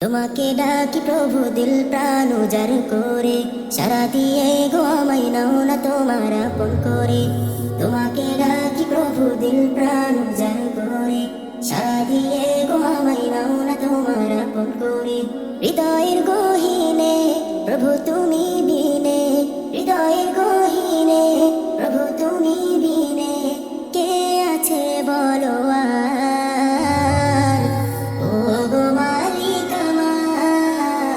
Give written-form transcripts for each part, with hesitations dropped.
তোমাকে ডাকি প্রভু দিল প্রাণ উজাড় করে, সারা দিয়ে গো আমায় নাও না তোমার আপন করে। তোমাকে ডাকি প্রভু দিল প্রাণ উজাড় করে, সারা দিয়ে গো আমায় নাও না তোমার আপন করে। হৃদয়ের গহীনে প্রভু তুমি বিনে, হৃদয়ের গহীনে প্রভু তুমি বিনে, কে আছে বলো আর? ও গো মালিক আমার,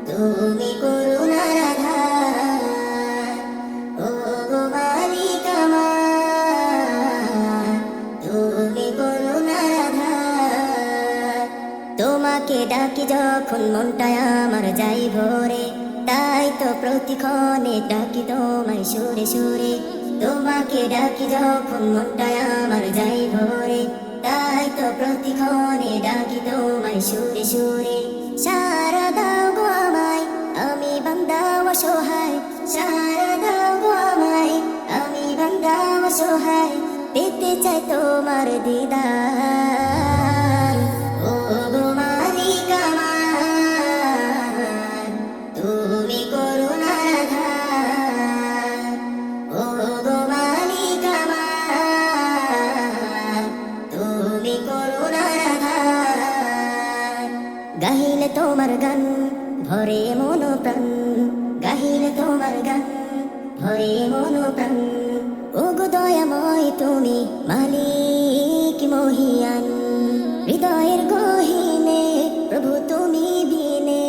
তুমি করুণার আধার। ও গো মালিক আমার, তুমি করুণার আধার। তোমাকে ডাকি যখন মনটায় আমার যাই ভরে, তাই তো প্রতিক্ষণে ডাকি তোমায় সুরে সুরে। তোমাকে ডাকি যখন মনটায় আমার যাই ভরে, তাই তো প্রতিক্ষণে ডাকি তোমায় সুরে সুরে। সারা দাও গো আমায়, আমি বান্দা অসহায়। সারা দাও গো আমায়, আমি বান্দা অসহায়। পেতে চাই তোমার দিদার। ও গো মালিক আমার, তুমি করুণার আধার। ও গো মালিক আমার, তুমি করুণার আধার। গাহিলে তোমার গান ভরে মন প্রাণ, গাহিলে তোমার গান ভরে মন প্রাণ। ও গো দয়াময় তুমি মালিক মহিয়ান। হৃদয়ের গহীনে প্রভু তুমি বিনে,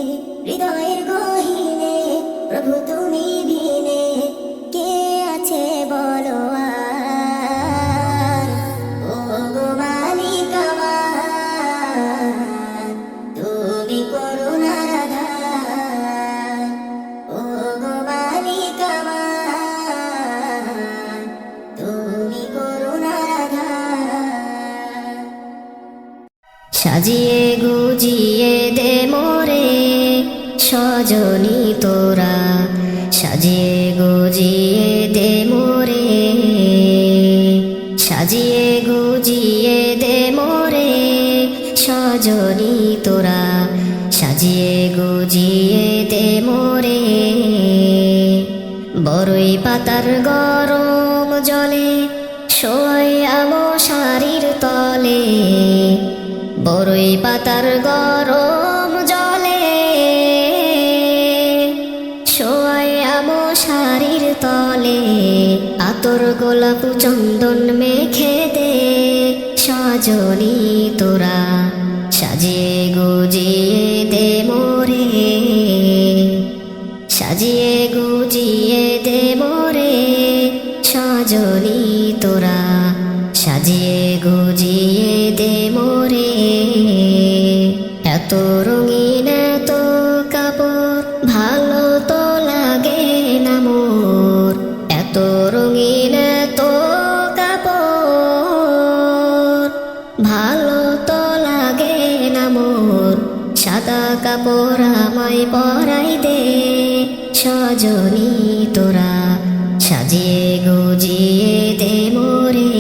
হৃদয়ের গহীনে প্রভু তুমি বিনে, কে আছে বলো আর? ও গো মালিক আমার, তুমি করুণার আধার। ও গো মালিক আমার, তুমি করুণার আধার। সাজিয়ে গুজিয়ে দে মোরে সজনী তোরা, সাজিয়ে গুজিয়ে দে মোরে, সাজিয়ে গুজিয়ে দে মোরে সজনী তোরা, সাজিয়ে গুজিয়ে দে মোরে। বড়ই পাতার গরম জলে শোয় আমো শাড়ির তলে, বড়ই পাতার গরম জলে শোয় আমো শাড়ির তলে। আতর গোলাপ চন্দন মেখে দে সজনী তোরা, সাজিয়ে গুজিয়ে দে মোরে, সাজিয়ে গুজিয়ে দে মোরে সজনী তোরা, সাজিয়ে গুজিয়ে দে মোরে। এত রঙিন এত কাপড় ভালো তো লাগে না মোর, এত রঙিন এত কাপড় ভালো তো লাগে না মোর। সাদা কাপড় আমায় পরাই দে সজনী তোরা, সাজিয়ে গুজিয়ে দে মোরে,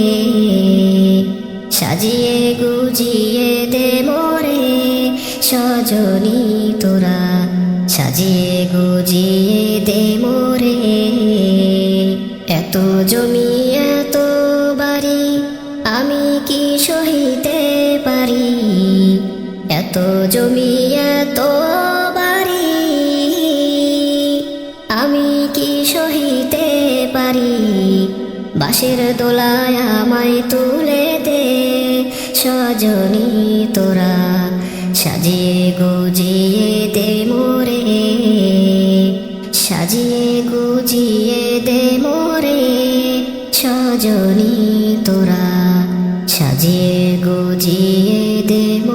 সাজিয়ে গুজিয়ে দে মোরে সজনী তোরা, সাজিয়ে গুজিয়ে দে মোরে। এত জমি এত বাড়ি আমি কি সহিতে পারি, এত জমি এত বাড়ি আমি কি সহিতে পারি। বাঁশের দোলায় আমায় তুলে দে সজনী তোরা, সাজিয়ে গুজিয়ে দে মোরে, সাজিয়ে গুজিয়ে দে মোরে সজনী তোরা, সাজিয়ে গুজিয়ে দে মোরে।